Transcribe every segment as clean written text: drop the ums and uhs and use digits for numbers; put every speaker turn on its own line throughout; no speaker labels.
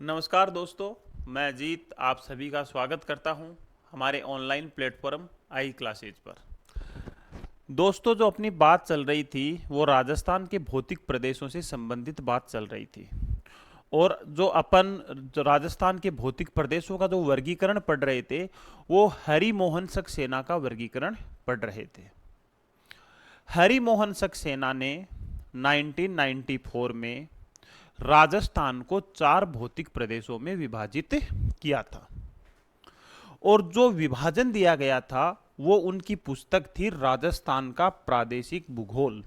नमस्कार दोस्तों, मैं अजीत आप सभी का स्वागत करता हूं हमारे ऑनलाइन प्लेटफॉर्म आई क्लासेज पर। दोस्तों, जो अपनी बात चल रही थी वो राजस्थान के भौतिक प्रदेशों से संबंधित बात चल रही थी। और जो राजस्थान के भौतिक प्रदेशों का जो वर्गीकरण पढ़ रहे थे वो हरिमोहन सक्सेना का वर्गीकरण पढ़ रहे थे। हरिमोहन सक्सेना ने 1994 में राजस्थान को 4 भौतिक प्रदेशों में विभाजित किया था। और जो विभाजन दिया गया था वो उनकी पुस्तक थी राजस्थान का प्रादेशिक भूगोल,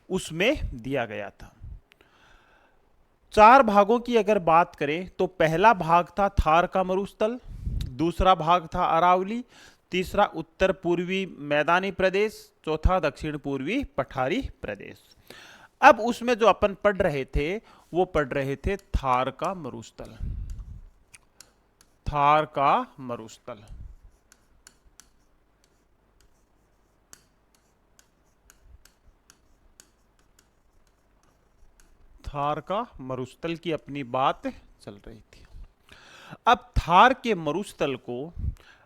उसमें दिया गया था। 4 भागों की अगर बात करें तो पहला भाग था थार का मरुस्थल, दूसरा भाग था अरावली, तीसरा उत्तर पूर्वी मैदानी प्रदेश, चौथा दक्षिण पूर्वी पठारी प्रदेश। अब उसमें जो अपन पढ़ रहे थे वो पढ़ रहे थे थार का मरुस्थल। थार का मरुस्थल थार का मरुस्थल की अपनी बात चल रही थी। अब थार के मरुस्थल को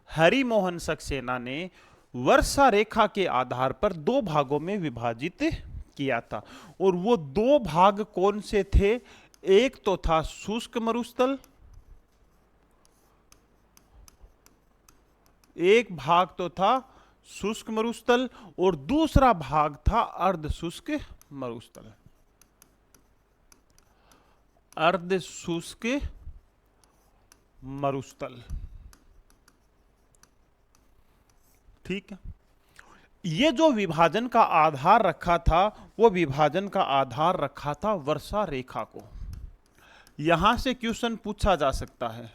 हरिमोहन सक्सेना ने वर्षा रेखा के आधार पर 2 भागों में विभाजित किया था। और वो 2 भाग कौन से थे? एक तो था शुष्क मरुस्थल, एक भाग तो था शुष्क मरुस्थल और दूसरा भाग था अर्ध शुष्क मरुस्थल। अर्ध शुष्क मरुस्थल, ठीक है। ये जो विभाजन का आधार रखा था वो विभाजन का आधार रखा था वर्षा रेखा को। यहां से क्वेश्चन पूछा जा सकता है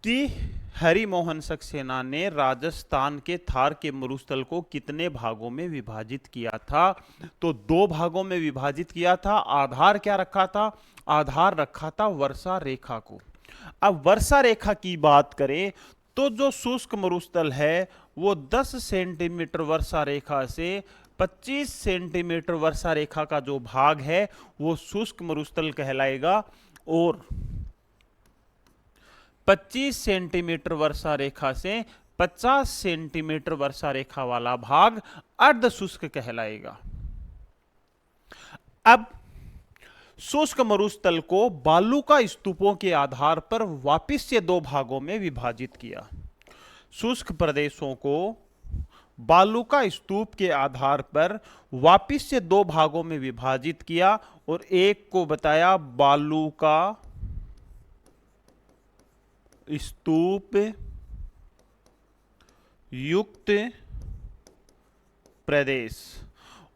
कि हरिमोहन सक्सेना ने राजस्थान के थार के मरुस्थल को कितने भागों में विभाजित किया था? तो 2 भागों में विभाजित किया था। आधार क्या रखा था? आधार रखा था वर्षा रेखा को। अब वर्षा रेखा की बात करें तो जो शुष्क मरुस्थल है वो 10 सेंटीमीटर वर्षा रेखा से 25 सेंटीमीटर वर्षा रेखा का जो भाग है वो शुष्क मरुस्थल कहलाएगा। और 25 सेंटीमीटर वर्षा रेखा से 50 सेंटीमीटर वर्षा रेखा वाला भाग अर्ध शुष्क कहलाएगा। अब शुष्क मरुस्थल को बालू का स्तूपों के आधार पर वापिस से 2 भागों में विभाजित किया। शुष्क प्रदेशों को बालू का स्तूप के आधार पर वापिस से 2 भागों में विभाजित किया और एक को बताया बालू का स्तूप युक्त प्रदेश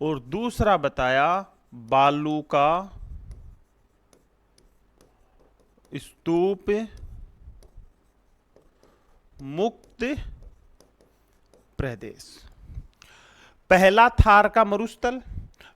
और दूसरा बताया बालू का स्तूप मुक्त प्रदेश। पहला थार का मरुस्थल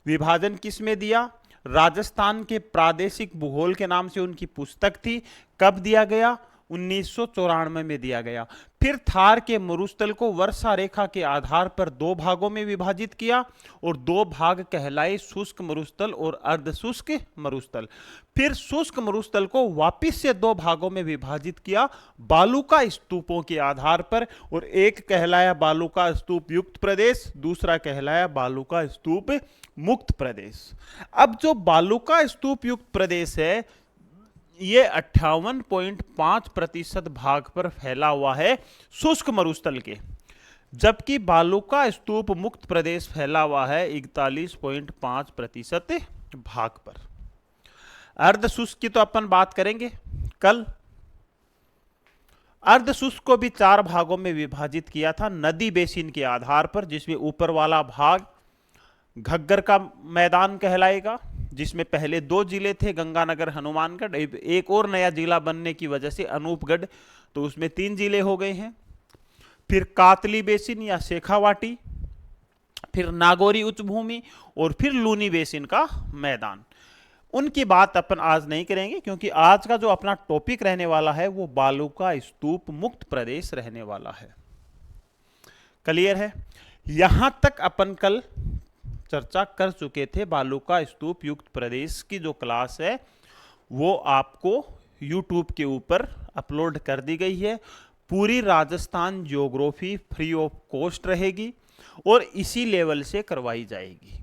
विभाजन किस में दिया? राजस्थान के प्रादेशिक भूगोल के नाम से उनकी पुस्तक थी। कब दिया गया? 1994 में दिया गया। फिर थार के मरुस्थल को वर्षा रेखा के आधार पर 2 भागों में विभाजित किया और 2 भाग कहलाए शुष्क मरुस्थल और अर्ध शुष्क मरुस्थल। फिर शुष्क मरुस्थल को वापिस से 2 भागों में विभाजित किया बालू का स्तूपों के आधार पर और एक कहलाया बालू का स्तूप युक्त प्रदेश, दूसरा कहलाया बालू का स्तूप मुक्त प्रदेश। अब जो बालू का स्तूप युक्त प्रदेश है ये 58.5% भाग पर फैला हुआ है शुष्क मरुस्थल के, जबकि बालू का स्तूप मुक्त प्रदेश फैला हुआ है 41.5% भाग पर। अर्ध शुष्क की तो अपन बात करेंगे कल। अर्ध शुष्क को भी 4 भागों में विभाजित किया था नदी बेसिन के आधार पर, जिसमें ऊपर वाला भाग घग्गर का मैदान कहलाएगा, जिसमें पहले 2 जिले थे गंगानगर हनुमानगढ़, एक और नया जिला बनने की वजह से अनूपगढ़, तो उसमें 3 जिले हो गए हैं। फिर कातली बेसिन या शेखावाटी, फिर नागौरी उच्च भूमि और फिर लूनी बेसिन का मैदान। उनकी बात अपन आज नहीं करेंगे क्योंकि आज का जो अपना टॉपिक रहने वाला है वो बालू का स्तूप मुक्त प्रदेश रहने वाला है। क्लियर है? यहां तक अपन कल चर्चा कर चुके थे बालू का स्तूप युक्त प्रदेश की जो क्लास है वो आपको यूट्यूब के ऊपर अपलोड कर दी गई है। पूरी Rajasthan geography free of cost रहेगी और इसी लेवल से करवाई जाएगी।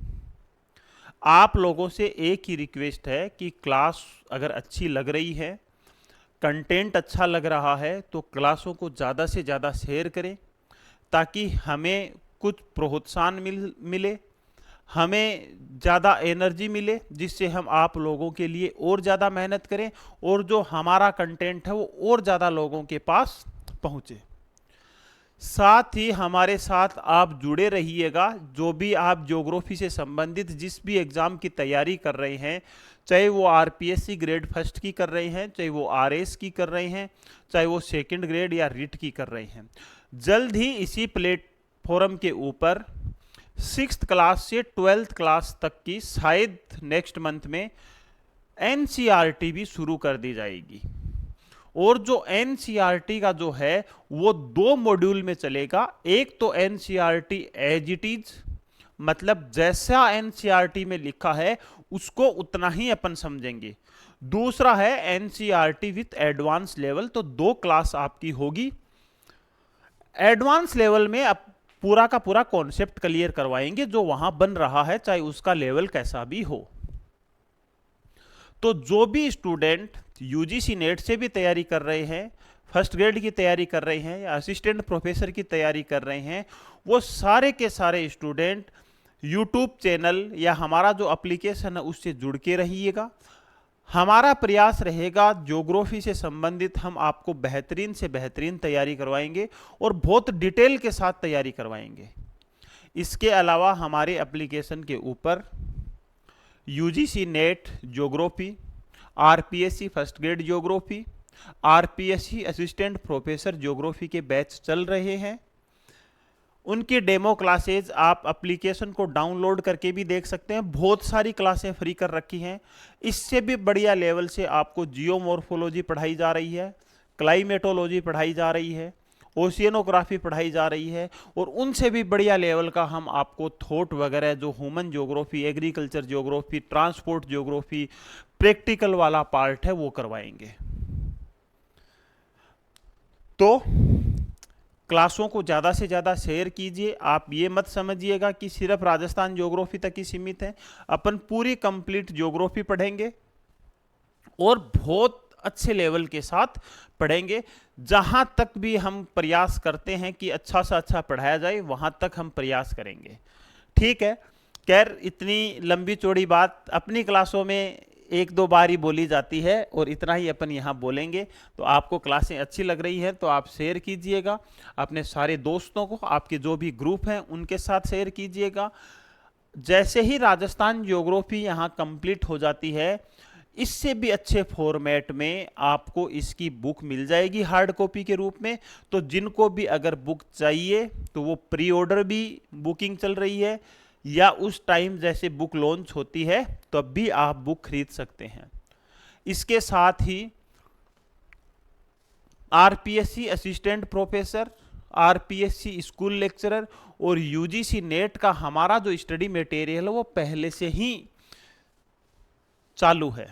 आप लोगों से एक ही रिक्वेस्ट है कि क्लास अगर अच्छी लग रही है, कंटेंट अच्छा लग रहा है, तो क्लासों को ज़्यादा से ज़्यादा शेयर करें ताकि हमें कुछ प्रोत्साहन मिले, हमें ज़्यादा एनर्जी मिले, जिससे हम आप लोगों के लिए और ज़्यादा मेहनत करें और जो हमारा कंटेंट है वो और ज़्यादा लोगों के पास पहुँचे। साथ ही हमारे साथ आप जुड़े रहिएगा। जो भी आप ज्योग्राफी से संबंधित जिस भी एग्ज़ाम की तैयारी कर रहे हैं, चाहे वो आरपीएससी ग्रेड फर्स्ट की कर रहे हैं, चाहे वो आरएस की कर रहे हैं, चाहे वो सेकंड ग्रेड या रिट की कर रहे हैं, जल्द ही इसी प्लेटफॉर्म के ऊपर 6th क्लास से 12th क्लास तक की शायद नेक्स्ट मंथ में एनसीईआरटी भी शुरू कर दी जाएगी। और जो एनसीईआरटी का जो है वो 2 मॉड्यूल में चलेगा। एक तो एनसीईआरटी एज इट इज, मतलब जैसा एनसीईआरटी में लिखा है उसको उतना ही अपन समझेंगे। दूसरा है एनसीईआरटी विथ एडवांस लेवल। तो 2 क्लास आपकी होगी। एडवांस लेवल में अब पूरा का पूरा कॉन्सेप्ट क्लियर करवाएंगे जो वहां बन रहा है, चाहे उसका लेवल कैसा भी हो। तो जो भी स्टूडेंट यूजीसी नेट से भी तैयारी कर रहे हैं, फर्स्ट ग्रेड की तैयारी कर रहे हैं या असिस्टेंट प्रोफेसर की तैयारी कर रहे हैं, वो सारे के सारे स्टूडेंट यूट्यूब चैनल या हमारा जो एप्लीकेशन है उससे जुड़ के रहिएगा। हमारा प्रयास रहेगा ज्योग्राफी से संबंधित हम आपको बेहतरीन से बेहतरीन तैयारी करवाएंगे और बहुत डिटेल के साथ तैयारी करवाएंगे। इसके अलावा हमारे एप्लीकेशन के ऊपर UGC net geography, RPSC first grade geography, RPSC assistant professor geography के बैच चल रहे हैं। उनकी डेमो क्लासेज आप एप्लीकेशन को डाउनलोड करके भी देख सकते हैं। बहुत सारी क्लासें फ्री कर रखी हैं। इससे भी बढ़िया लेवल से आपको जियोमॉर्फोलॉजी पढ़ाई जा रही है, क्लाइमेटोलॉजी पढ़ाई जा रही है, ओशियनोग्राफी पढ़ाई जा रही है और उनसे भी बढ़िया लेवल का हम आपको थॉट वगैरह जो human geography, agriculture geography, transport geography, practical वाला पार्ट है वो करवाएंगे। तो क्लासों को ज़्यादा से ज़्यादा शेयर कीजिए। आप ये मत समझिएगा कि सिर्फ राजस्थान ज्योग्राफी तक ही सीमित है। अपन पूरी कंप्लीट ज्योग्राफी पढ़ेंगे और बहुत अच्छे लेवल के साथ पढ़ेंगे। जहां तक भी हम प्रयास करते हैं कि अच्छा से अच्छा पढ़ाया जाए, वहां तक हम प्रयास करेंगे। ठीक है। खैर, इतनी लंबी चौड़ी बात अपनी क्लासों में 1-2 बार ही बोली जाती है और इतना ही अपन यहाँ बोलेंगे। तो आपको क्लासें अच्छी लग रही है तो आप शेयर कीजिएगा अपने सारे दोस्तों को, आपके जो भी ग्रुप हैं उनके साथ शेयर कीजिएगा। जैसे ही राजस्थान ज्योग्राफी यहाँ कंप्लीट हो जाती है, इससे भी अच्छे फॉर्मेट में आपको इसकी बुक मिल जाएगी हार्ड कॉपी के रूप में। तो जिनको भी अगर बुक चाहिए तो वो प्री ऑर्डर भी बुकिंग चल रही है या उस टाइम जैसे बुक लॉन्च होती है तब भी आप बुक खरीद सकते हैं। इसके साथ ही RPSC assistant professor, RPSC school lecturer और यूजीसी नेट का हमारा जो स्टडी मटेरियल है वो पहले से ही चालू है।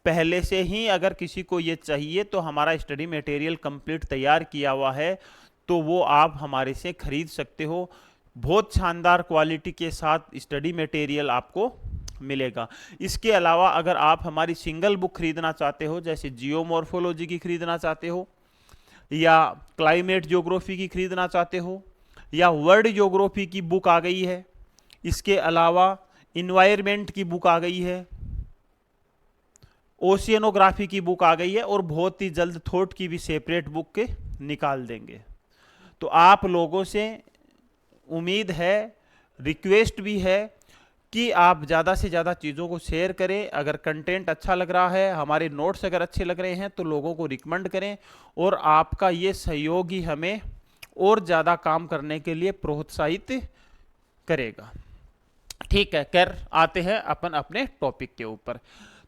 पहले से ही अगर किसी को ये चाहिए तो हमारा स्टडी मटेरियल कंप्लीट तैयार किया हुआ है, तो वो आप हमारे से खरीद सकते हो। बहुत शानदार क्वालिटी के साथ स्टडी मटेरियल आपको मिलेगा। इसके अलावा अगर आप हमारी सिंगल बुक खरीदना चाहते हो, जैसे जियोमॉर्फोलॉजी की खरीदना चाहते हो या क्लाइमेट ज्योग्राफी की खरीदना चाहते हो या वर्ल्ड ज्योग्राफी की बुक आ गई है, इसके अलावा इन्वायरमेंट की बुक आ गई है, ओशियनोग्राफी की बुक आ गई है और बहुत ही जल्द थॉट की भी सेपरेट बुक के निकाल देंगे। तो आप लोगों से उम्मीद है, रिक्वेस्ट भी है कि आप ज़्यादा से ज़्यादा चीज़ों को शेयर करें। अगर कंटेंट अच्छा लग रहा है, हमारे नोट्स अगर अच्छे लग रहे हैं तो लोगों को रिकमेंड करें और आपका ये सहयोग ही हमें और ज़्यादा काम करने के लिए प्रोत्साहित करेगा। ठीक है। खैर, आते हैं अपन अपने टॉपिक के ऊपर।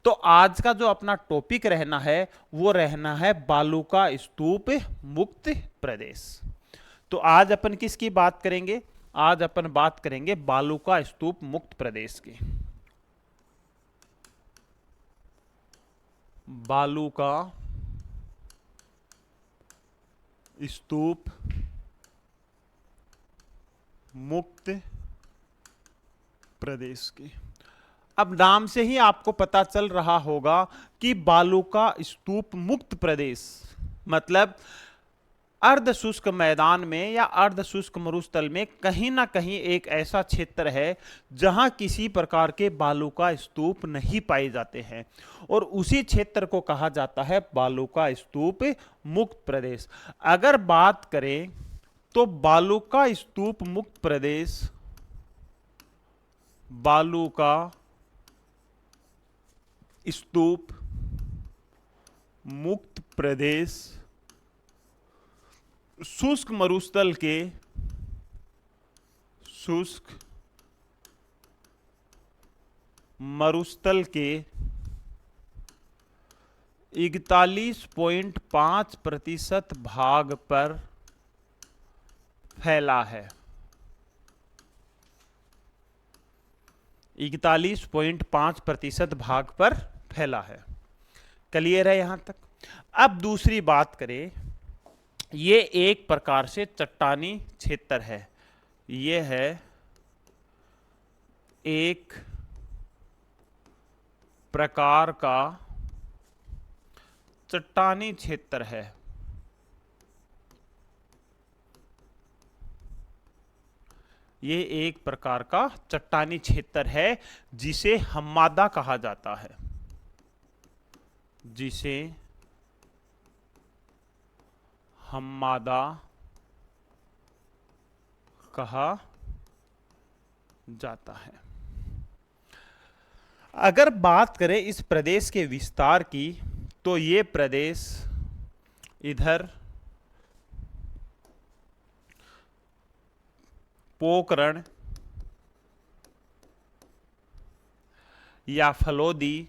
तो आज का जो अपना टॉपिक रहना है वो रहना है बालूका स्तूप मुक्त प्रदेश। तो आज अपन किसकी बात करेंगे? आज अपन बात करेंगे बालूका स्तूप मुक्त प्रदेश की। बालू का स्तूप मुक्त प्रदेश की। अब नाम से ही आपको पता चल रहा होगा कि बालू का स्तूप मुक्त प्रदेश मतलब अर्ध शुष्क मैदान में या अर्ध शुष्क मरुस्थल में कहीं ना कहीं एक ऐसा क्षेत्र है जहां किसी प्रकार के बालू का स्तूप नहीं पाए जाते हैं और उसी क्षेत्र को कहा जाता है बालू का स्तूप मुक्त प्रदेश। अगर बात करें तो बालू का स्तूप मुक्त प्रदेश, बालू का स्तूप मुक्त प्रदेश शुष्क मरुस्थल के 41.5% भाग पर फैला है। 41.5% भाग पर फैला है। क्लियर है यहां तक? अब दूसरी बात करें, ये एक प्रकार से चट्टानी क्षेत्र है। ये है एक प्रकार का चट्टानी क्षेत्र है। ये एक प्रकार का चट्टानी क्षेत्र है जिसे हम्मादा कहा जाता है, जिसे हम्मादा कहा जाता है। अगर बात करें इस प्रदेश के विस्तार की तो ये प्रदेश इधर पोखरण या फलोदी,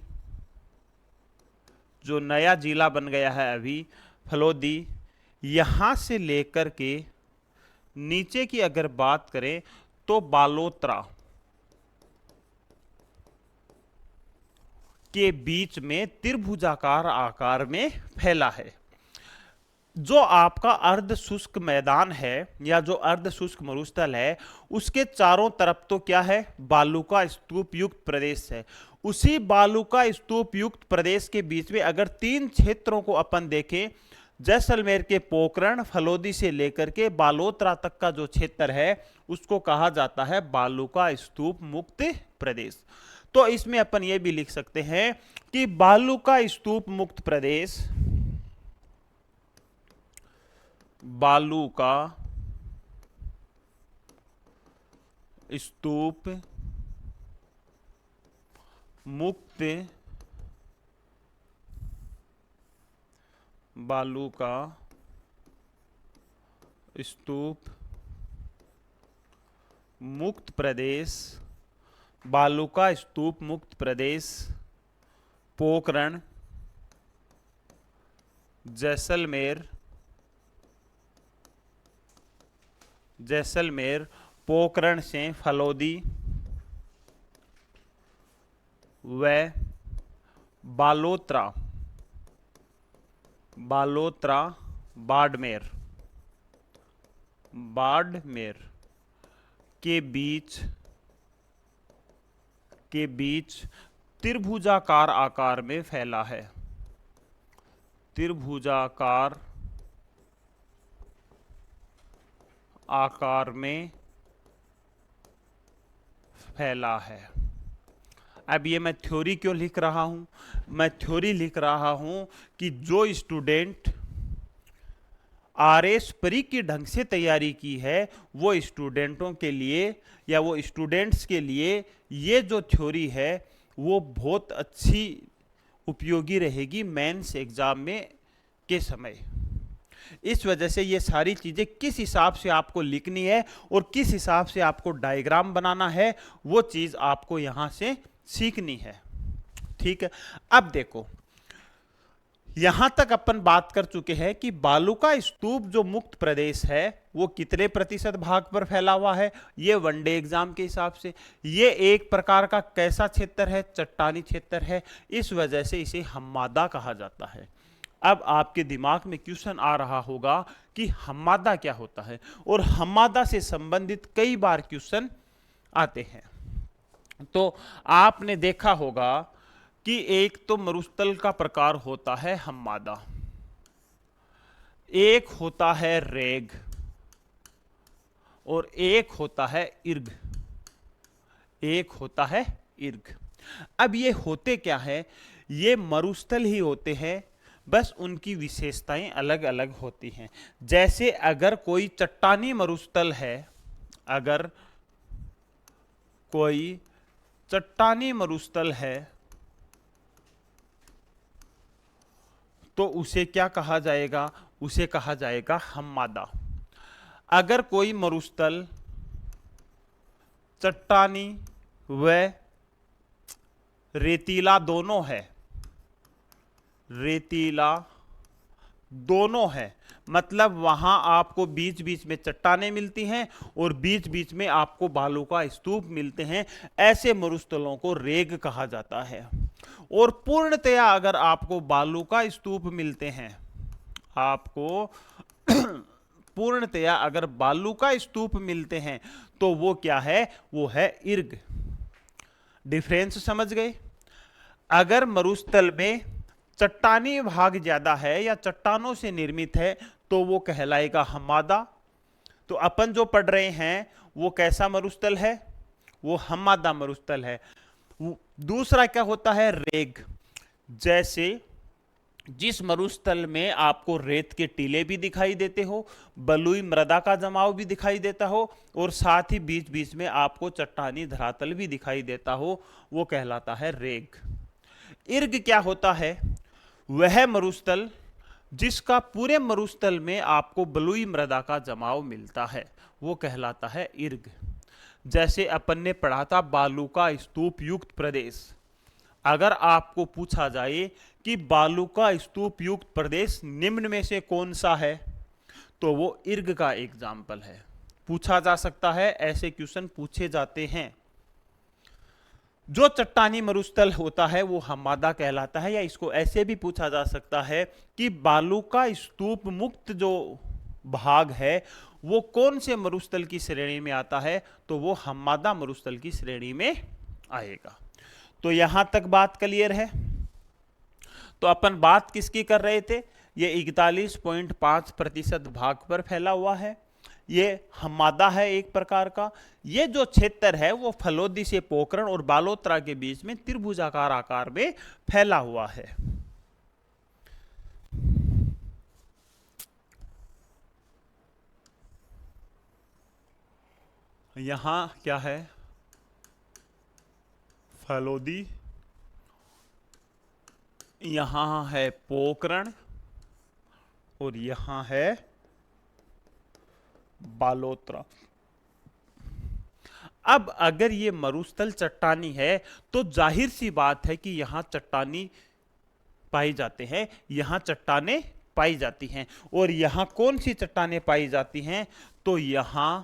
जो नया जिला बन गया है अभी फलोदी, यहां से लेकर के नीचे की अगर बात करें तो बालोतरा के बीच में त्रिभुजाकार आकार में फैला है। जो आपका अर्ध शुष्क मैदान है या जो अर्ध शुष्क मरुस्थल है उसके चारों तरफ तो क्या है, बालू का स्तूप युक्त प्रदेश है। उसी बालू का स्तूप युक्त प्रदेश के बीच में अगर तीन क्षेत्रों को अपन देखें, जैसलमेर के पोखरण फलोदी से लेकर के बालोतरा तक का जो क्षेत्र है उसको कहा जाता है बालू का स्तूप मुक्त प्रदेश। तो इसमें अपन ये भी लिख सकते हैं कि बालू का स्तूप मुक्त प्रदेश, बालू का स्तूप मुक्त, बालू का स्तूप मुक्त प्रदेश, बालू का स्तूप मुक्त प्रदेश पोखरण, जैसलमेर, पोखरण से फलोदी व बालोतरा, बाड़मेर के बीच त्रिभुजाकार आकार में फैला है। त्रिभुजाकार आकार में फैला है। अब ये मैं थ्योरी क्यों लिख रहा हूं? मैं थ्योरी लिख रहा हूं कि जो स्टूडेंट आरएस प्री की ढंग से तैयारी की है वो स्टूडेंटों के लिए या वो स्टूडेंट्स के लिए ये जो थ्योरी है वो बहुत अच्छी उपयोगी रहेगी मेंस एग्जाम में के समय। इस वजह से ये सारी चीजें किस हिसाब से आपको लिखनी है और किस हिसाब से आपको डायग्राम बनाना है वो चीज आपको यहां से सीखनी है। ठीक है, अब देखो यहां तक अपन बात कर चुके हैं कि बालू का स्तूप जो मुक्त प्रदेश है वो कितने प्रतिशत भाग पर फैला हुआ है, ये वनडे एग्जाम के हिसाब से। ये एक प्रकार का कैसा क्षेत्र है, चट्टानी क्षेत्र है, इस वजह से इसे हम्मादा कहा जाता है। अब आपके दिमाग में क्वेश्चन आ रहा होगा कि हम्मादा क्या होता है, और हम्मादा से संबंधित कई बार क्वेश्चन आते हैं। तो आपने देखा होगा कि एक तो मरुस्थल का प्रकार होता है हम्मादा, एक होता है रेग, और एक होता है इर्ग, एक होता है इर्ग। अब ये होते क्या है, ये मरुस्थल ही होते हैं, बस उनकी विशेषताएं अलग अलग होती हैं। जैसे अगर कोई चट्टानी मरुस्थल है, अगर कोई चट्टानी मरुस्थल है तो उसे क्या कहा जाएगा, उसे कहा जाएगा हम्मादा। अगर कोई मरुस्थल चट्टानी व रेतीला दोनों है, रेतीला दोनों है, मतलब वहां आपको बीच बीच में चट्टानें मिलती हैं और बीच बीच में आपको बालू का स्तूप मिलते हैं, ऐसे मरुस्थलों को रेग कहा जाता है। और पूर्णतया अगर आपको बालू का स्तूप मिलते हैं, आपको पूर्णतया अगर बालू का स्तूप मिलते हैं तो वो क्या है, वो है इर्ग। डिफरेंस समझ गए? अगर मरुस्थल में चट्टानी भाग ज्यादा है या चट्टानों से निर्मित है तो वो कहलाएगा हम्मादा। तो अपन जो पढ़ रहे हैं वो कैसा मरुस्थल है, वो हम्मादा मरुस्थल है। दूसरा क्या होता है, रेग। जैसे जिस मरुस्थल में आपको रेत के टीले भी दिखाई देते हो, बलुई मृदा का जमाव भी दिखाई देता हो, और साथ ही बीच बीच में आपको चट्टानी धरातल भी दिखाई देता हो, वो कहलाता है रेग। इर्ग क्या होता है, वह मरुस्थल जिसका पूरे मरुस्थल में आपको बलुई मृदा का जमाव मिलता है, वो कहलाता है इर्ग। जैसे अपन ने पढ़ा था बालू का स्तूप युक्त प्रदेश। अगर आपको पूछा जाए कि बालू का स्तूप युक्त प्रदेश निम्न में से कौन सा है, तो वो इर्ग का एग्जाम्पल है। पूछा जा सकता है, ऐसे क्वेश्चन पूछे जाते हैं। जो चट्टानी मरुस्थल होता है वो हम्मादा कहलाता है, या इसको ऐसे भी पूछा जा सकता है कि बालू का स्तूप मुक्त जो भाग है वो कौन से मरुस्थल की श्रेणी में आता है, तो वो हम्मादा मरुस्थल की श्रेणी में आएगा। तो यहां तक बात क्लियर है? तो अपन बात किसकी कर रहे थे, ये 41.5% भाग पर फैला हुआ है, ये हम्मादा है एक प्रकार का। ये जो क्षेत्र है वो फलोदी से पोखरण और बालोतरा के बीच में त्रिभुजाकार आकार में फैला हुआ है। यहां क्या है, फलोदी, यहां है पोखरण, और यहां है बालोतरा। अब अगर ये मरुस्थल चट्टानी है तो जाहिर सी बात है कि यहां चट्टानी पाई जाते हैं, यहां चट्टानें पाई जाती हैं। और यहां कौन सी चट्टानें पाई जाती हैं, तो यहां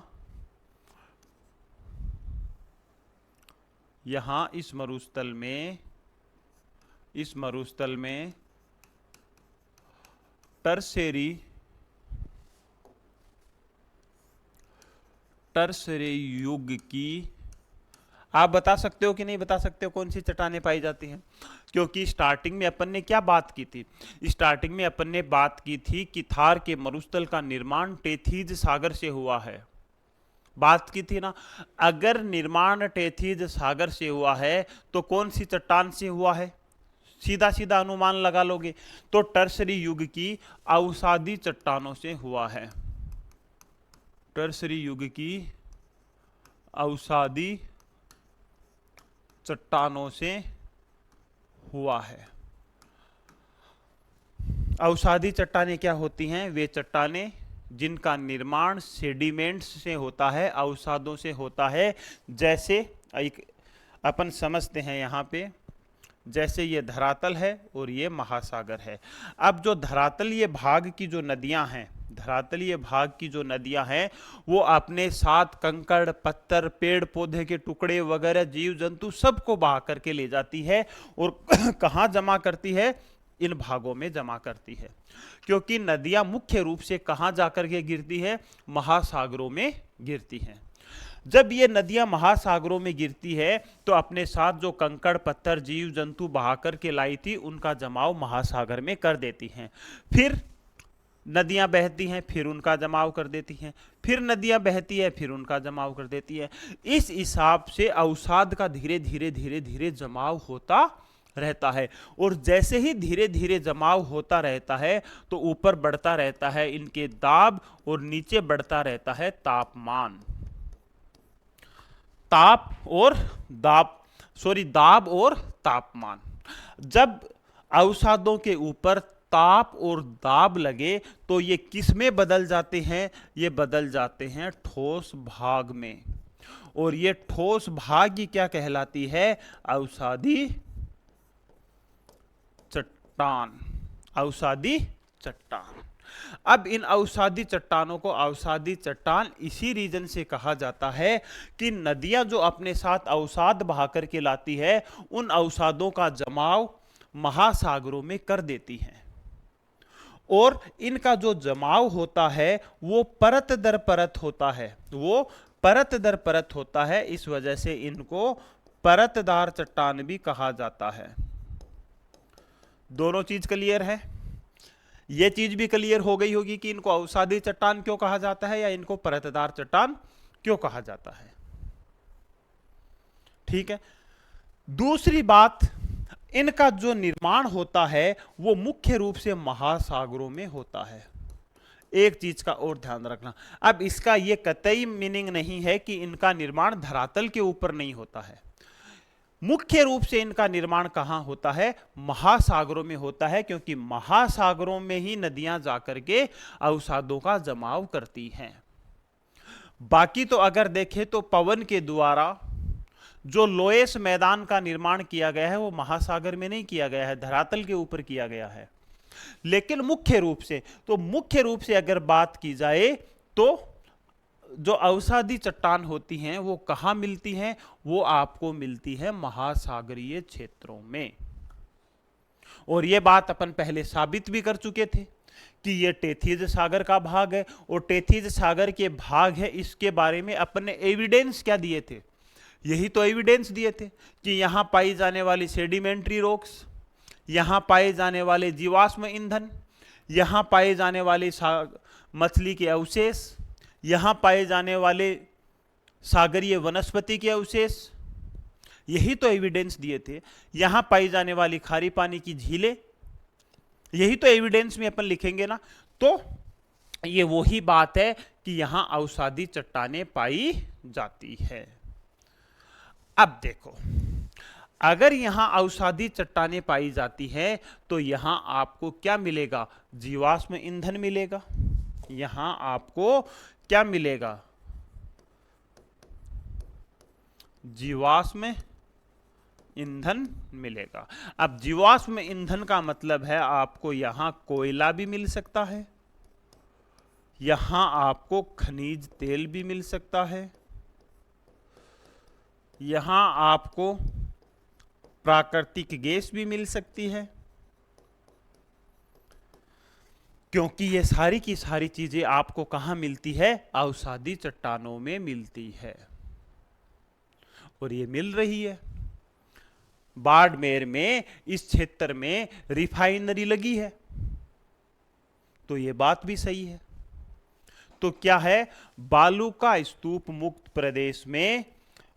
इस मरुस्थल में टर्सरी युग की, आप बता सकते हो कि नहीं बता सकते हो कौन सी चट्टानें पाई जाती हैं? क्योंकि स्टार्टिंग में अपन ने क्या बात की थी, स्टार्टिंग में अपन ने बात की थी कि थार के मरुस्थल का निर्माण टेथीज सागर से हुआ है, बात की थी ना। अगर निर्माण टेथीज सागर से हुआ है तो कौन सी चट्टान से हुआ है, सीधा सीधा अनुमान लगा लोगे, तो टर्सरी युग की अवसादी चट्टानों से हुआ है। टर्सरी युग की अवसादी चट्टानों से हुआ है। अवसादी चट्टानें क्या होती हैं, वे चट्टानें जिनका निर्माण सेडिमेंट्स से होता है, अवसादों से होता है। जैसे एक अपन समझते हैं यहाँ पे, जैसे ये धरातल है और ये महासागर है। अब जो धरातलीय भाग की जो नदियां हैं, धरातलीय भाग की जो नदियां हैं वो अपने साथ कंकड़, पत्थर, पेड़ पौधे के टुकड़े वगैरह, जीव जंतु सबको बहा करके ले जाती है और कहाँ जमा करती है? इन भागों में जमा करती है। क्योंकि नदियां मुख्य रूप से कहाँ जाकर के गिरती है? महासागरों में गिरती हैं। जब ये नदियां महासागरों में गिरती है तो अपने साथ जो कंकड़, पत्थर, जीव जंतु बहा करके लाई थी उनका जमाव महासागर में कर देती हैं। फिर नदियां बहती हैं, फिर उनका जमाव कर देती हैं, फिर नदियां बहती है, फिर उनका जमाव कर देती है। इस हिसाब से अवसाद का धीरे धीरे धीरे धीरे जमाव होता रहता है। और जैसे ही धीरे धीरे जमाव होता रहता है तो ऊपर बढ़ता रहता है इनके दाब और नीचे बढ़ता रहता है तापमान। दाब और तापमान। जब अवसादों के ऊपर ताप और दाब लगे तो ये किस में बदल जाते हैं? ये बदल जाते हैं ठोस भाग में। और ये ठोस भाग ही क्या कहलाती है? अवसादी चट्टान। अवसादी चट्टान। अब इन अवसादी चट्टानों को अवसादी चट्टान इसी रीजन से कहा जाता है कि नदियां जो अपने साथ अवसाद बहा करके लाती है उन अवसादों का जमाव महासागरों में कर देती हैं। और इनका जो जमाव होता है वो परत दर परत होता है, वो परत दर परत होता है। इस वजह से इनको परतदार चट्टान भी कहा जाता है। दोनों चीज क्लियर है? ये चीज भी क्लियर हो गई होगी कि इनको अवसादी चट्टान क्यों कहा जाता है या इनको परतदार चट्टान क्यों कहा जाता है। ठीक है। दूसरी बात, इनका जो निर्माण होता है वो मुख्य रूप से महासागरों में होता है। एक चीज का और ध्यान रखना, अब इसका ये कतई मीनिंग नहीं है कि इनका निर्माण धरातल के ऊपर नहीं होता है। मुख्य रूप से इनका निर्माण कहां होता है? महासागरों में होता है, क्योंकि महासागरों में ही नदियां जाकर के अवसादों का जमाव करती हैं। बाकी तो अगर देखें तो पवन के द्वारा जो लोएस मैदान का निर्माण किया गया है वो महासागर में नहीं किया गया है, धरातल के ऊपर किया गया है। लेकिन मुख्य रूप से अगर बात की जाए तो जो अवसादी चट्टान होती हैं वो कहां मिलती हैं? वो आपको मिलती है महासागरीय क्षेत्रों में। और ये बात अपन पहले साबित भी कर चुके थे कि ये टेथीज सागर का भाग है और टेथीज सागर के भाग है। इसके बारे में अपन ने एविडेंस क्या दिए थे? यही तो एविडेंस दिए थे कि यहां पाई जाने वाली सेडिमेंट्री रॉक्स, यहां पाए जाने वाले जीवाश्म ईंधन, यहां पाए जाने वाले मछली के अवशेष, यहां पाए जाने वाले सागरीय वनस्पति के अवशेष, यही तो एविडेंस दिए थे। यहां पाई जाने वाली खारी पानी की झीलें, यही तो एविडेंस में अपन लिखेंगे ना। तो ये वही बात है कि यहां अवसादी चट्टानें पाई जाती है। अब देखो, अगर यहां अवसादी चट्टानें पाई जाती हैं तो यहां आपको क्या मिलेगा? जीवाश्म ईंधन मिलेगा। यहां आपको क्या मिलेगा? जीवाश्म ईंधन मिलेगा। अब जीवाश्म ईंधन का मतलब है आपको यहां कोयला भी मिल सकता है, यहां आपको खनिज तेल भी मिल सकता है, यहां आपको प्राकृतिक गैस भी मिल सकती है, क्योंकि ये सारी की सारी चीजें आपको कहां मिलती है? अवसादी चट्टानों में मिलती है। और ये मिल रही है। बाड़मेर में इस क्षेत्र में रिफाइनरी लगी है, तो ये बात भी सही है। तो क्या है? बालू का स्तूप मुक्त प्रदेश में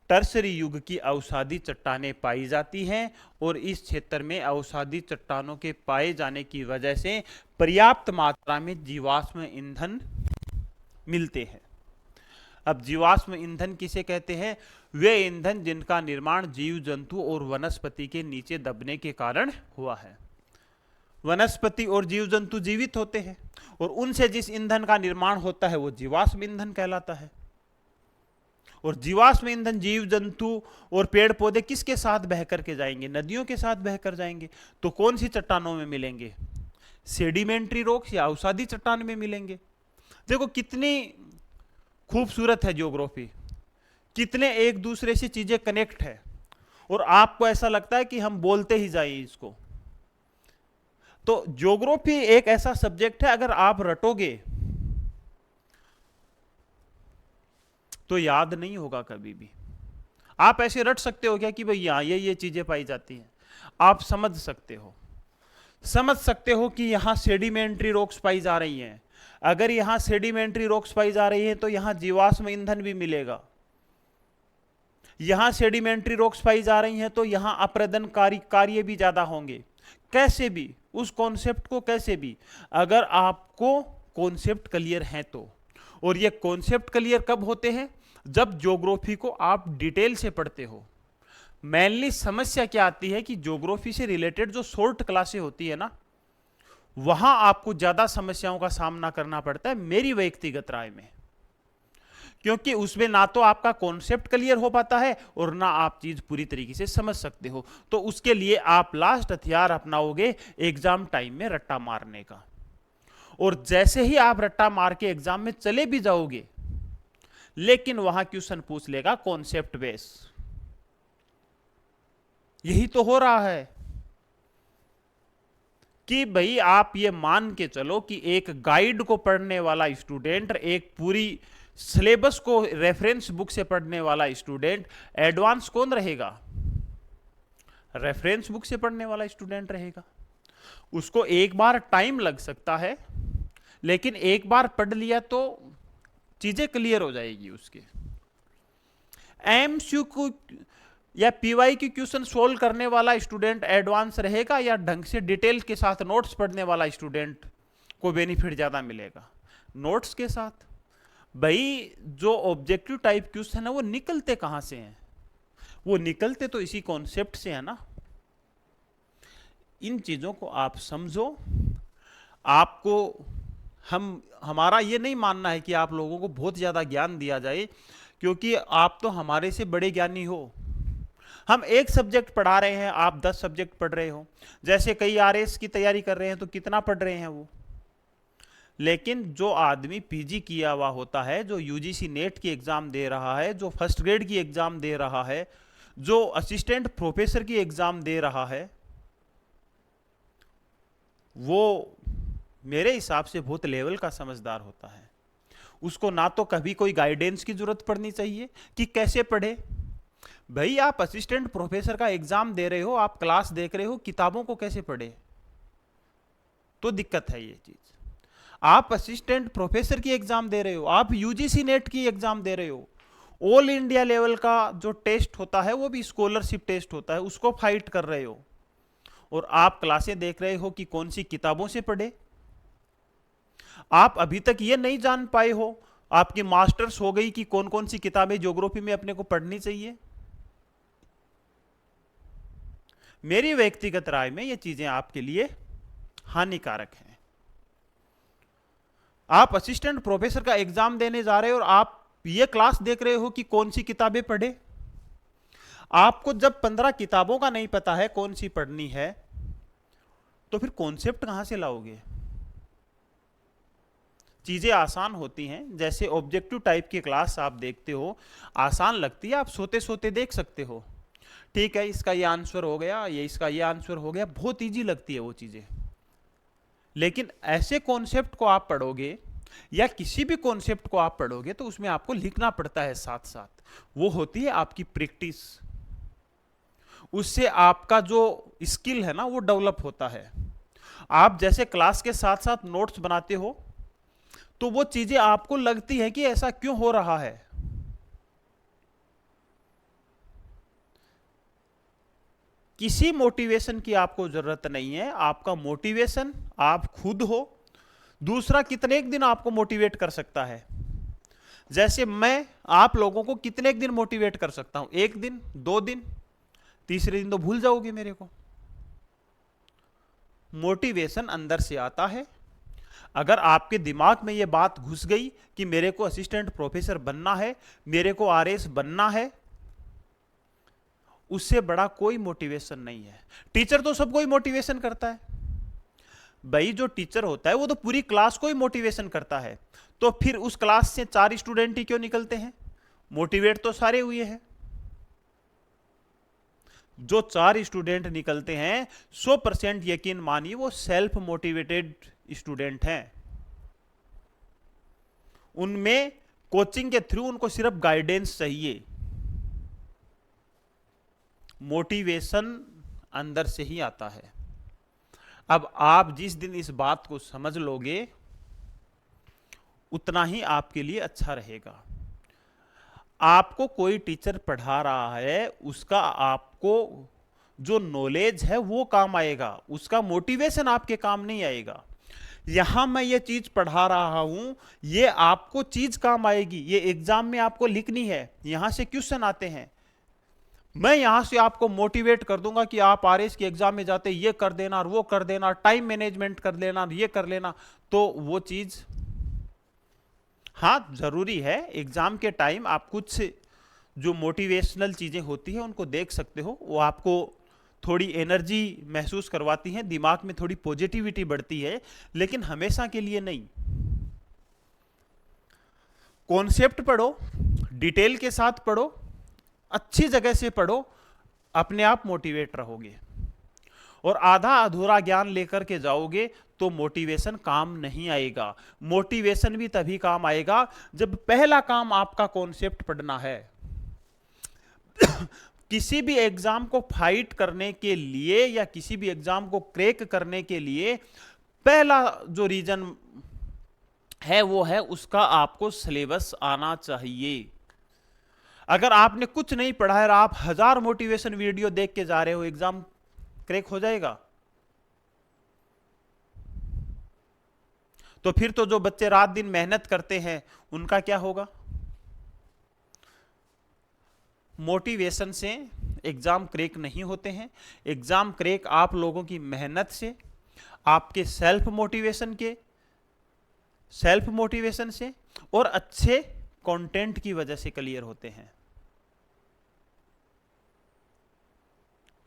टर्सरी युग की अवसादी चट्टानें पाई जाती हैं और इस क्षेत्र में अवसादी चट्टानों के पाए जाने की वजह से पर्याप्त मात्रा में जीवाश्म ईंधन मिलते हैं। अब जीवाश्म ईंधन किसे कहते हैं? वे ईंधन जिनका निर्माण जीव जंतु और वनस्पति के नीचे दबने के कारण हुआ है। वनस्पति और जीव जंतु जीवित होते हैं और उनसे जिस ईंधन का निर्माण होता है वो जीवाश्म ईंधन कहलाता है। और जीवाश्म ईंधन जीव जंतु और पेड़ पौधे किसके साथ बह करके जाएंगे? नदियों के साथ बहकर जाएंगे। तो कौन सी चट्टानों में मिलेंगे? सेडिमेंट्री रॉक्स या अवसादी चट्टान में मिलेंगे। देखो कितनी खूबसूरत है ज्योग्राफी, कितने एक दूसरे से चीजें कनेक्ट है, और आपको ऐसा लगता है कि हम बोलते ही जाएं इसको। तो ज्योग्राफी एक ऐसा सब्जेक्ट है, अगर आप रटोगे तो याद नहीं होगा कभी भी। आप ऐसे रट सकते हो क्या कि भाई यहां ये चीजें पाई जाती हैं? आप समझ सकते हो कि यहां सेडिमेंट्री रॉक्स पाई जा रही हैं। अगर यहां सेडिमेंट्री रॉक्स पाई जा रही है तो यहां जीवाश्म ईंधन भी मिलेगा। यहां सेडिमेंट्री रॉक्स पाई जा रही हैं तो यहां अपरदनकारी कार्य भी ज्यादा होंगे। कैसे भी, उस कॉन्सेप्ट को कैसे भी, अगर आपको कॉन्सेप्ट क्लियर है तो। और ये कॉन्सेप्ट क्लियर कब होते हैं? जब ज्योग्राफी को आप डिटेल से पढ़ते हो। मेनली समस्या क्या आती है कि ज्योग्राफी से रिलेटेड जो शॉर्ट क्लासें होती है ना, वहां आपको ज्यादा समस्याओं का सामना करना पड़ता है, मेरी व्यक्तिगत राय में। क्योंकि उसमें ना तो आपका कॉन्सेप्ट क्लियर हो पाता है और ना आप चीज पूरी तरीके से समझ सकते हो। तो उसके लिए आप लास्ट हथियार अपनाओगे एग्जाम टाइम में रट्टा मारने का। और जैसे ही आप रट्टा मार के एग्जाम में चले भी जाओगे, लेकिन वहां क्वेश्चन पूछ लेगा कॉन्सेप्ट बेस। यही तो हो रहा है कि भाई आप ये मान के चलो कि एक गाइड को पढ़ने वाला स्टूडेंट, एक पूरी सिलेबस को रेफरेंस बुक से पढ़ने वाला स्टूडेंट, एडवांस कौन रहेगा? रेफरेंस बुक से पढ़ने वाला स्टूडेंट रहेगा। उसको एक बार टाइम लग सकता है, लेकिन एक बार पढ़ लिया तो चीजें क्लियर हो जाएगी उसके। एमसीक्यू या पीवाई की क्वेश्चन सोल्व करने वाला स्टूडेंट एडवांस रहेगा, या ढंग से डिटेल के साथ नोट्स पढ़ने वाला स्टूडेंट को बेनिफिट ज्यादा मिलेगा? नोट्स के साथ। भाई जो ऑब्जेक्टिव टाइप क्वेश्चन है वो निकलते कहां से हैं? वो निकलते तो इसी कॉन्सेप्ट से है ना। इन चीजों को आप समझो। आपको हमारा ये नहीं मानना है कि आप लोगों को बहुत ज्यादा ज्ञान दिया जाए, क्योंकि आप तो हमारे से बड़े ज्ञानी हो। हम एक सब्जेक्ट पढ़ा रहे हैं, आप 10 सब्जेक्ट पढ़ रहे हो। जैसे कई आरएस की तैयारी कर रहे हैं तो कितना पढ़ रहे हैं वो। लेकिन जो आदमी पीजी किया हुआ होता है, जो यूजीसी नेट की एग्जाम दे रहा है, जो फर्स्ट ग्रेड की एग्जाम दे रहा है, जो असिस्टेंट प्रोफेसर की एग्जाम दे रहा है, वो मेरे हिसाब से बहुत लेवल का समझदार होता है। उसको ना तो कभी कोई गाइडेंस की जरूरत पड़नी चाहिए कि कैसे पढ़े। भाई आप असिस्टेंट प्रोफेसर का एग्जाम दे रहे हो, आप क्लास देख रहे हो, किताबों को कैसे पढ़े? तो दिक्कत है ये चीज। आप असिस्टेंट प्रोफेसर की एग्जाम दे रहे हो, आप यूजीसी नेट की एग्जाम दे रहे हो, ऑल इंडिया लेवल का जो टेस्ट होता है वो भी स्कॉलरशिप टेस्ट होता है, उसको फाइट कर रहे हो, और आप क्लासें देख रहे हो कि कौन सी किताबों से पढ़े। आप अभी तक ये नहीं जान पाए हो, आपकी मास्टर्स हो गई, कि कौन कौन सी किताबें ज्योग्राफी में अपने को पढ़नी चाहिए। मेरी व्यक्तिगत राय में ये चीजें आपके लिए हानिकारक हैं। आप असिस्टेंट प्रोफेसर का एग्जाम देने जा रहे हो और आप ये क्लास देख रहे हो कि कौन सी किताबें पढ़े। आपको जब 15 किताबों का नहीं पता है कौन सी पढ़नी है, तो फिर कॉन्सेप्ट कहां से लाओगे? चीजें आसान होती हैं, जैसे ऑब्जेक्टिव टाइप की क्लास आप देखते हो, आसान लगती है, आप सोते सोते देख सकते हो। ठीक है, इसका ये आंसर हो गया, ये इसका ये आंसर हो गया, बहुत इजी लगती है वो चीजें। लेकिन ऐसे कॉन्सेप्ट को आप पढ़ोगे या किसी भी कॉन्सेप्ट को आप पढ़ोगे तो उसमें आपको लिखना पड़ता है साथ साथ। वो होती है आपकी प्रैक्टिस। उससे आपका जो स्किल है ना वो डेवलप होता है। आप जैसे क्लास के साथ साथ नोट्स बनाते हो तो वो चीजें आपको लगती है कि ऐसा क्यों हो रहा है। किसी मोटिवेशन की आपको जरूरत नहीं है। आपका मोटिवेशन आप खुद हो। दूसरा कितने दिन आपको मोटिवेट कर सकता है? जैसे मैं आप लोगों को कितने दिन मोटिवेट कर सकता हूं? 1 दिन, 2 दिन, तीसरे दिन तो भूल जाओगे मेरे को। मोटिवेशन अंदर से आता है। अगर आपके दिमाग में ये बात घुस गई कि मेरे को असिस्टेंट प्रोफेसर बनना है, मेरे को आरएस बनना है, उससे बड़ा कोई मोटिवेशन नहीं है। टीचर तो सबको ही मोटिवेशन करता है भाई, जो टीचर होता है वो तो पूरी क्लास को ही मोटिवेशन करता है। तो फिर उस क्लास से 4 स्टूडेंट ही क्यों निकलते हैं? मोटिवेट तो सारे हुए हैं। जो 4 स्टूडेंट निकलते हैं 100% यकीन मानिए वो सेल्फ मोटिवेटेड स्टूडेंट हैं। उनमें कोचिंग के थ्रू उनको सिर्फ गाइडेंस चाहिए, मोटिवेशन अंदर से ही आता है। अब आप जिस दिन इस बात को समझ लोगे उतना ही आपके लिए अच्छा रहेगा। आपको कोई टीचर पढ़ा रहा है, उसका आपको जो नॉलेज है वो काम आएगा, उसका मोटिवेशन आपके काम नहीं आएगा। यहां मैं ये चीज पढ़ा रहा हूं, ये आपको चीज काम आएगी, ये एग्जाम में आपको लिखनी है, यहां से क्वेश्चन आते हैं। मैं यहां से आपको मोटिवेट कर दूंगा कि आप आरएस के एग्जाम में जाते ये कर देना और वो कर देना, टाइम मैनेजमेंट कर लेना, ये कर लेना, तो वो चीज हाँ जरूरी है। एग्जाम के टाइम आप कुछ जो मोटिवेशनल चीजें होती हैं उनको देख सकते हो, वो आपको थोड़ी एनर्जी महसूस करवाती हैं, दिमाग में थोड़ी पॉजिटिविटी बढ़ती है, लेकिन हमेशा के लिए नहीं। कॉन्सेप्ट पढ़ो, डिटेल के साथ पढ़ो, अच्छी जगह से पढ़ो, अपने आप मोटिवेट रहोगे। और आधा अधूरा ज्ञान लेकर के जाओगे तो मोटिवेशन काम नहीं आएगा। मोटिवेशन भी तभी काम आएगा जब पहला काम आपका कॉन्सेप्ट पढ़ना है। किसी भी एग्जाम को फाइट करने के लिए या किसी भी एग्जाम को क्रैक करने के लिए पहला जो रीजन है वो है उसका आपको सिलेबस आना चाहिए। अगर आपने कुछ नहीं पढ़ा है और आप 1000 मोटिवेशन वीडियो देख के जा रहे हो, एग्जाम क्रैक हो जाएगा? तो फिर तो जो बच्चे रात दिन मेहनत करते हैं उनका क्या होगा? मोटिवेशन से एग्जाम क्रैक नहीं होते हैं। एग्जाम क्रैक आप लोगों की मेहनत से, आपके सेल्फ मोटिवेशन से और अच्छे कंटेंट की वजह से क्लियर होते हैं।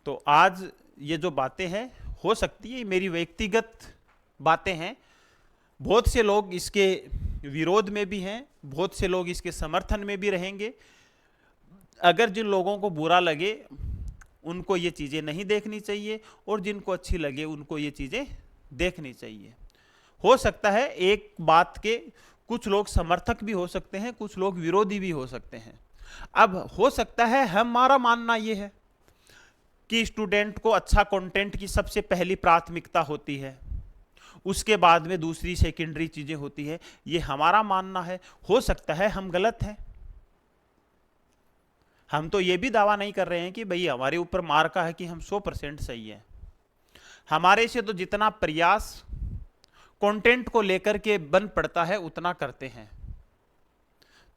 तो आज ये जो बातें हैं, हो सकती है मेरी व्यक्तिगत बातें हैं, बहुत से लोग इसके विरोध में भी हैं, बहुत से लोग इसके समर्थन में भी रहेंगे। अगर जिन लोगों को बुरा लगे उनको ये चीज़ें नहीं देखनी चाहिए, और जिनको अच्छी लगे उनको ये चीज़ें देखनी चाहिए। हो सकता है एक बात के कुछ लोग समर्थक भी हो सकते हैं, कुछ लोग विरोधी भी हो सकते हैं। अब हो सकता है हमारा मानना ये है कि स्टूडेंट को अच्छा कंटेंट की सबसे पहली प्राथमिकता होती है, उसके बाद में दूसरी सेकेंडरी चीजें होती है, ये हमारा मानना है। हो सकता है हम गलत हैं। हम तो ये भी दावा नहीं कर रहे हैं कि भाई हमारे ऊपर मार्का है कि हम 100% सही है। हमारे से तो जितना प्रयास कंटेंट को लेकर के बन पड़ता है उतना करते हैं।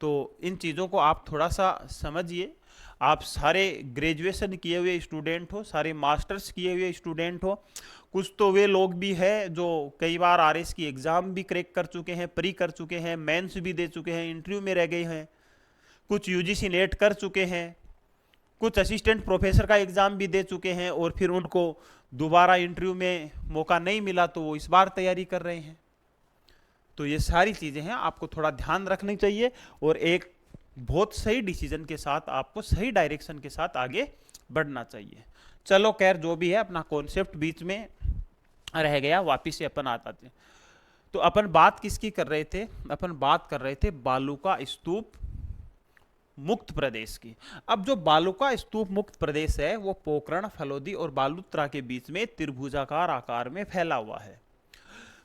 तो इन चीज़ों को आप थोड़ा सा समझिए। आप सारे ग्रेजुएशन किए हुए स्टूडेंट हो, सारे मास्टर्स किए हुए स्टूडेंट हो, कुछ तो वे लोग भी हैं जो कई बार आरएस की एग्ज़ाम भी क्रैक कर चुके हैं, प्री कर चुके हैं, मेंस भी दे चुके हैं, इंटरव्यू में रह गए हैं, कुछ यूजीसी नेट कर चुके हैं, कुछ असिस्टेंट प्रोफेसर का एग्ज़ाम भी दे चुके हैं और फिर उनको दोबारा इंटरव्यू में मौका नहीं मिला तो वो इस बार तैयारी कर रहे हैं। तो ये सारी चीज़ें हैं, आपको थोड़ा ध्यान रखनी चाहिए और एक बहुत सही डिसीजन के साथ, आपको सही डायरेक्शन के साथ आगे बढ़ना चाहिए। चलो खैर जो भी है, अपना कॉन्सेप्ट बीच में रह गया, वापिस से अपन आते थे। तो अपन बात किसकी कर रहे थे? अपन बात कर रहे थे बालूका स्तूप मुक्त प्रदेश की। अब जो बालूका स्तूप मुक्त प्रदेश है वो पोखरण, फलोदी और बालूत्रा के बीच में त्रिभुजाकार आकार में फैला हुआ है।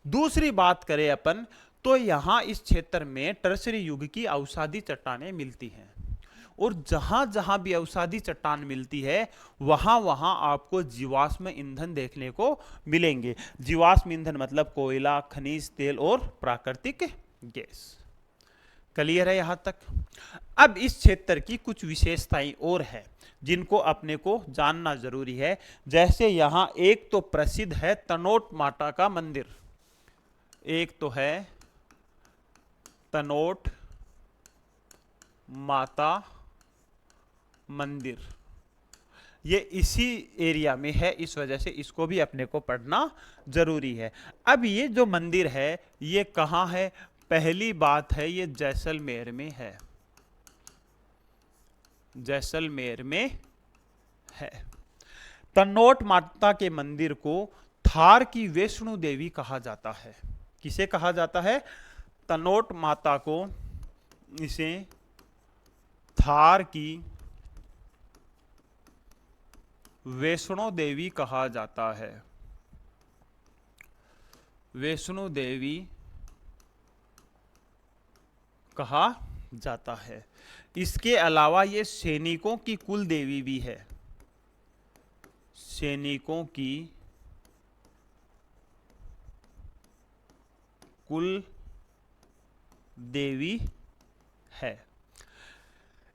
दूसरी बात करें अपन तो यहाँ इस क्षेत्र में टर्सरी युग की अवसादी चट्टानें मिलती हैं, और जहां जहां भी अवसादी चट्टान मिलती है वहां वहां आपको जीवाश्म ईंधन देखने को मिलेंगे। जीवाश्म ईंधन मतलब कोयला, खनिज तेल और प्राकृतिक गैस। क्लियर है यहां तक? अब इस क्षेत्र की कुछ विशेषताएं और है जिनको अपने को जानना जरूरी है। जैसे यहां एक तो प्रसिद्ध है तनोट माता का मंदिर। एक तो है तनोट माता मंदिर, ये इसी एरिया में है, इस वजह से इसको भी अपने को पढ़ना जरूरी है। अब ये जो मंदिर है ये कहाँ है? पहली बात है ये जैसलमेर में है, जैसलमेर में है। तनोट माता के मंदिर को थार की वैष्णो देवी कहा जाता है। किसे कहा जाता है? तनोट माता को इसे थार की वैष्णो देवी कहा जाता है। वैष्णो देवी कहा जाता है। इसके अलावा ये सैनिकों की कुल देवी भी है, सैनिकों की कुल देवी है।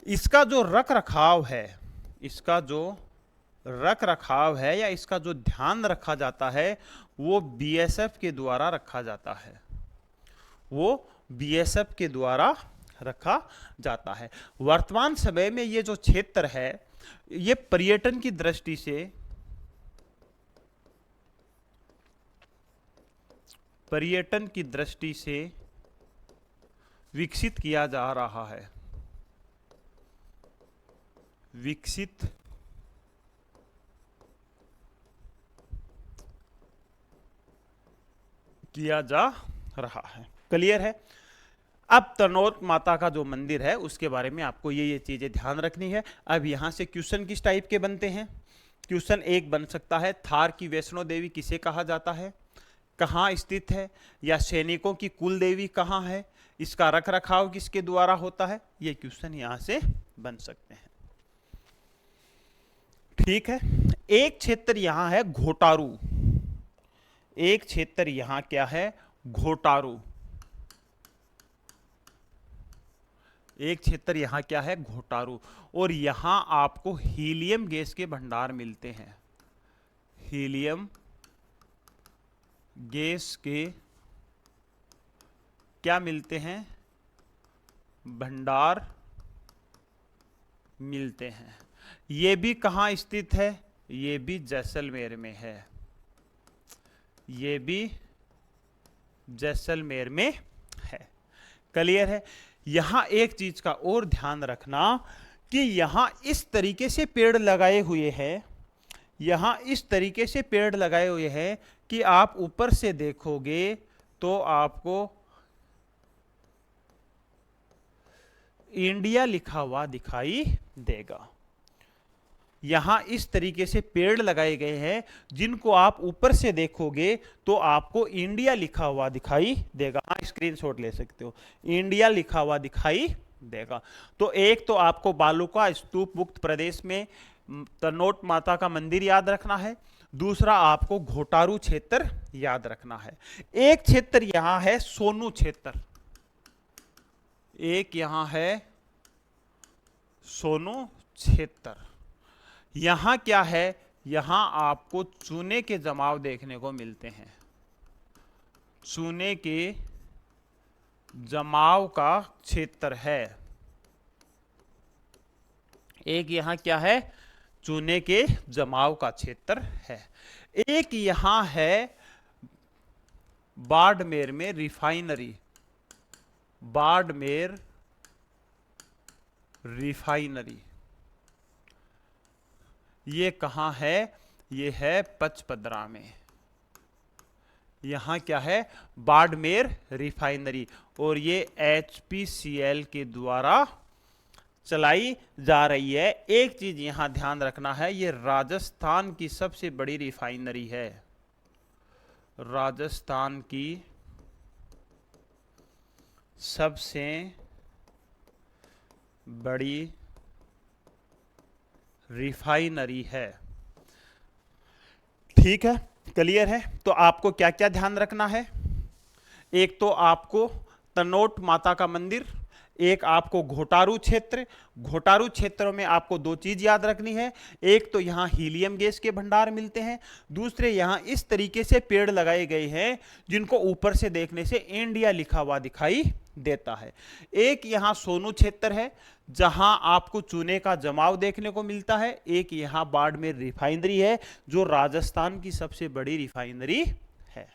इसका जो रख रखाव है, इसका जो रख रखाव है या इसका जो ध्यान रखा जाता है वो बीएसएफ के द्वारा रखा जाता है, वो बीएसएफ के द्वारा रखा जाता है। वर्तमान समय में ये जो क्षेत्र है ये पर्यटन की दृष्टि से, पर्यटन की दृष्टि से विकसित किया जा रहा है, विकसित किया जा रहा है। क्लियर है? अब तनोट माता का जो मंदिर है उसके बारे में आपको ये चीजें ध्यान रखनी है। अब यहां से क्वेश्चन किस टाइप के बनते हैं? क्वेश्चन एक बन सकता है, थार की वैष्णो देवी किसे कहा जाता है, कहाँ स्थित है, या सैनिकों की कुल देवी कहाँ है, इसका रख रखाव किसके द्वारा होता है। ये क्वेश्चन यहां से बन सकते हैं। ठीक है। एक क्षेत्र यहां है घोटारू, एक क्षेत्र यहां क्या है? घोटारू। एक क्षेत्र यहां क्या है? घोटारू। और यहां आपको हीलियम गैस के भंडार मिलते हैं, हीलियम गैस के क्या मिलते हैं? भंडार मिलते हैं। ये भी कहां स्थित है? ये भी जैसलमेर में है, ये भी जैसलमेर में है। क्लियर है? यहां एक चीज का और ध्यान रखना कि यहां इस तरीके से पेड़ लगाए हुए हैं, यहां इस तरीके से पेड़ लगाए हुए हैं कि आप ऊपर से देखोगे तो आपको इंडिया लिखा हुआ दिखाई देगा। यहां इस तरीके से पेड़ लगाए गए हैं जिनको आप ऊपर से देखोगे तो आपको इंडिया लिखा हुआ दिखाई देगा। हाँ, स्क्रीनशॉट ले सकते हो, इंडिया लिखा हुआ दिखाई देगा। तो एक तो आपको बालूका स्तूप मुक्त प्रदेश में तनोट माता का मंदिर याद रखना है, दूसरा आपको घोटारू क्षेत्र याद रखना है। एक क्षेत्र यहां है सोनू क्षेत्र, एक यहां है सोनू क्षेत्र। यहां क्या है? यहां आपको चूने के जमाव देखने को मिलते हैं, चूने के जमाव का क्षेत्र है। एक यहां क्या है? चूने के जमाव का क्षेत्र है। एक यहां है बाड़मेर में रिफाइनरी, बाड़मेर रिफाइनरी। ये कहां है? ये है पचपदरा में। यहां क्या है? बाड़मेर रिफाइनरी। और ये HPCL के द्वारा चलाई जा रही है। एक चीज यहां ध्यान रखना है, ये राजस्थान की सबसे बड़ी रिफाइनरी है, राजस्थान की सबसे बड़ी रिफाइनरी है। ठीक है, क्लियर है? तो आपको क्या क्या ध्यान रखना है? एक तो आपको तनोट माता का मंदिर, एक आपको घोटारू क्षेत्र, घोटारू क्षेत्रों में आपको दो चीज याद रखनी है, एक तो यहां हीलियम गैस के भंडार मिलते हैं, दूसरे यहां इस तरीके से पेड़ लगाए गए हैं जिनको ऊपर से देखने से इंडिया लिखा हुआ दिखाई देता है। एक यहां सोनू क्षेत्र है जहां आपको चूने का जमाव देखने को मिलता है, एक यहां बाड़मेर रिफाइनरी है जो राजस्थान की सबसे बड़ी रिफाइनरी है।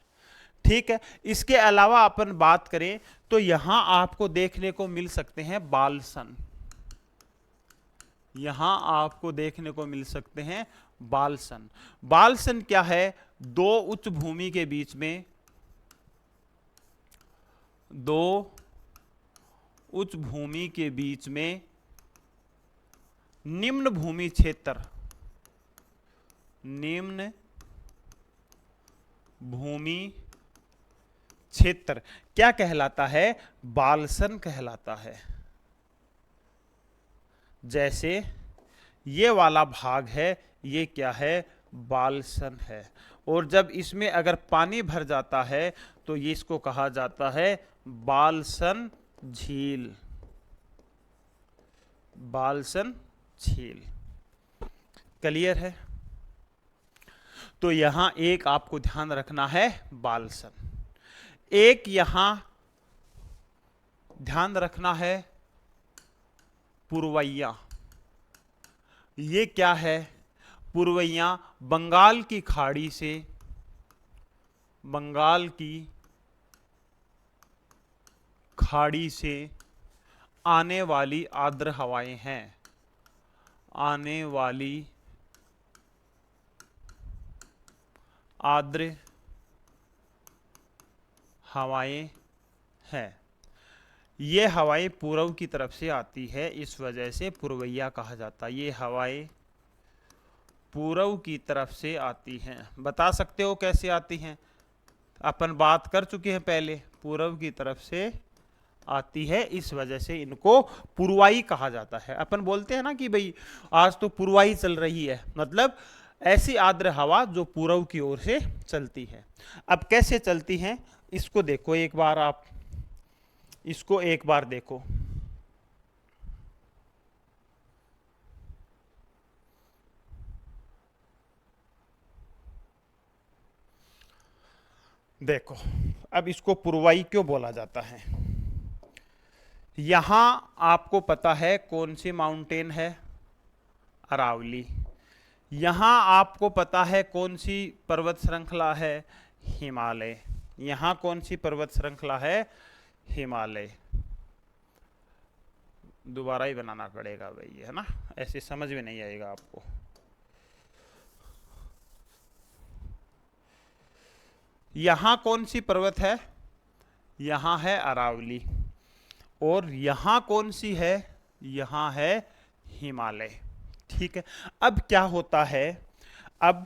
ठीक है, इसके अलावा अपन बात करें तो यहां आपको देखने को मिल सकते हैं बालसन, यहां आपको देखने को मिल सकते हैं बालसन। बालसन क्या है? दो उच्च भूमि के बीच में, दो उच्च भूमि के बीच में निम्न भूमि क्षेत्र, निम्न भूमि क्षेत्र क्या कहलाता है? बालसन कहलाता है। जैसे ये वाला भाग है, ये क्या है? बालसन है। और जब इसमें अगर पानी भर जाता है तो ये इसको कहा जाता है बालसन झील, बालसन झील। क्लियर है? तो यहां एक आपको ध्यान रखना है बालसन, एक यहां ध्यान रखना है पुरवैया। ये क्या है? पुरवैया बंगाल की खाड़ी से, बंगाल की खाड़ी से आने वाली आर्द्र हवाएं हैं, आने वाली आर्द्र हवाएं हैं। ये हवाएं पूर्व की तरफ से आती है, इस वजह से पुरवैया कहा जाता है। ये हवाएं पूर्व की तरफ से आती हैं। बता सकते हो कैसे आती हैं? अपन बात कर चुके हैं पहले, पूर्व की तरफ से आती है, इस वजह से इनको पुरवाई कहा जाता है। अपन बोलते हैं ना कि भाई आज तो पुरवाई चल रही है, मतलब ऐसी आर्द्र हवा जो पूर्व की ओर से चलती है। अब कैसे चलती हैं इसको देखो एक बार, आप इसको एक बार देखो। देखो अब इसको पुरवाई क्यों बोला जाता है? यहां आपको पता है कौन सी माउंटेन है? अरावली। यहां आपको पता है कौन सी पर्वत श्रृंखला है? हिमालय। यहां कौन सी पर्वत श्रृंखला है? हिमालय। दोबारा ही बनाना पड़ेगा भाई, है ना, ऐसे समझ में नहीं आएगा आपको। यहां कौन सी पर्वत है? यहां है अरावली। और यहां कौन सी है? यहां है हिमालय। ठीक है, अब क्या होता है? अब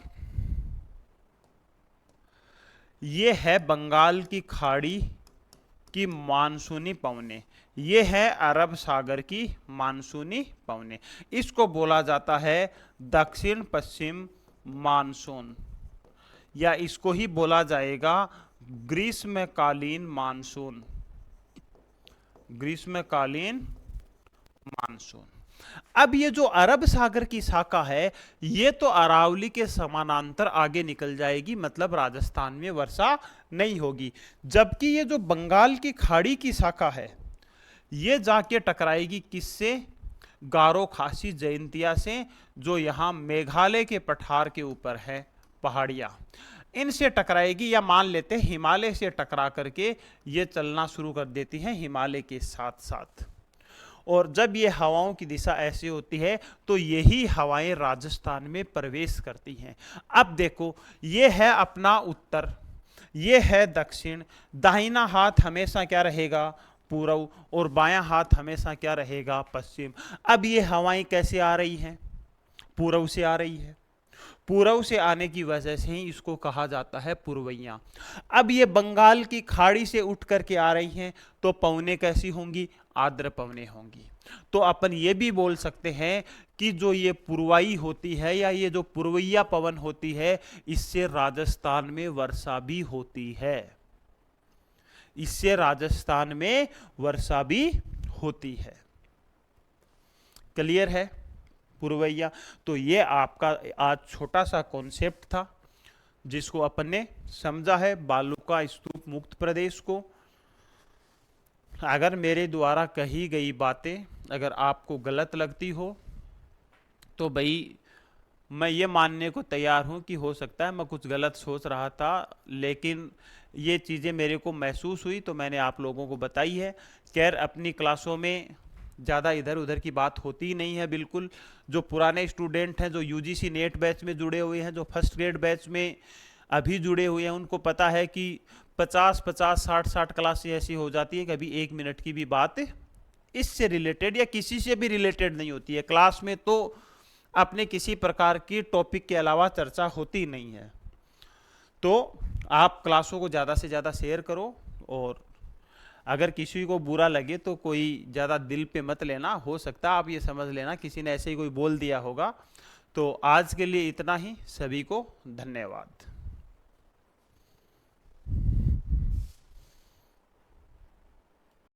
ये है बंगाल की खाड़ी की मानसूनी पवनें, ये है अरब सागर की मानसूनी पवनें। इसको बोला जाता है दक्षिण पश्चिम मानसून, या इसको ही बोला जाएगा ग्रीष्मकालीन मानसून, ग्रीष्मकालीन मानसून। अब ये जो अरब सागर की शाखा है, ये तो अरावली के समानांतर आगे निकल जाएगी, मतलब राजस्थान में वर्षा नहीं होगी। जबकि ये जो बंगाल की खाड़ी की शाखा है, ये जाके टकराएगी किससे? गारो खासी जयंतिया से, जो यहां मेघालय के पठार के ऊपर है, पहाड़ियां, इनसे टकराएगी। या मान लेते हैं हिमालय से टकरा करके ये चलना शुरू कर देती हैं हिमालय के साथ साथ। और जब ये हवाओं की दिशा ऐसी होती है तो यही हवाएं राजस्थान में प्रवेश करती हैं। अब देखो, ये है अपना उत्तर, ये है दक्षिण, दाहिना हाथ हमेशा क्या रहेगा? पूर्व, और बायां हाथ हमेशा क्या रहेगा? पश्चिम। अब ये हवाएं कैसे आ रही हैं? पूर्व से आ रही है। पूर्व से आने की वजह से ही इसको कहा जाता है पुरवैया। अब ये बंगाल की खाड़ी से उठ करके आ रही हैं, तो पवनें कैसी होंगी? आर्द्र पवनें होंगी। तो अपन ये भी बोल सकते हैं कि जो ये पुरवाई होती है, या ये जो पुरवैया पवन होती है, इससे राजस्थान में वर्षा भी होती है, इससे राजस्थान में वर्षा भी होती है। क्लियर है पुरवैया? तो ये आपका आज छोटा सा कॉन्सेप्ट था जिसको अपन ने समझा है बालू का स्तूप मुक्त प्रदेश को। अगर मेरे द्वारा कही गई बातें अगर आपको गलत लगती हो तो भाई मैं ये मानने को तैयार हूँ कि हो सकता है मैं कुछ गलत सोच रहा था, लेकिन ये चीज़ें मेरे को महसूस हुई तो मैंने आप लोगों को बताई है। खैर अपनी क्लासों में ज़्यादा इधर उधर की बात होती नहीं है बिल्कुल। जो पुराने स्टूडेंट हैं, जो यूजीसी नेट बैच में जुड़े हुए हैं, जो फर्स्ट ग्रेड बैच में अभी जुड़े हुए हैं, उनको पता है कि 50-50 60-60 क्लासें ऐसी हो जाती है, कभी 1 मिनट की भी बात इससे रिलेटेड या किसी से भी रिलेटेड नहीं होती है। क्लास में तो अपने किसी प्रकार की टॉपिक के अलावा चर्चा होती नहीं है। तो आप क्लासों को ज़्यादा से ज़्यादा शेयर करो, और अगर किसी को बुरा लगे तो कोई ज़्यादा दिल पे मत लेना, हो सकता है आप ये समझ लेना किसी ने ऐसे ही कोई बोल दिया होगा। तो आज के लिए इतना ही, सभी को धन्यवाद।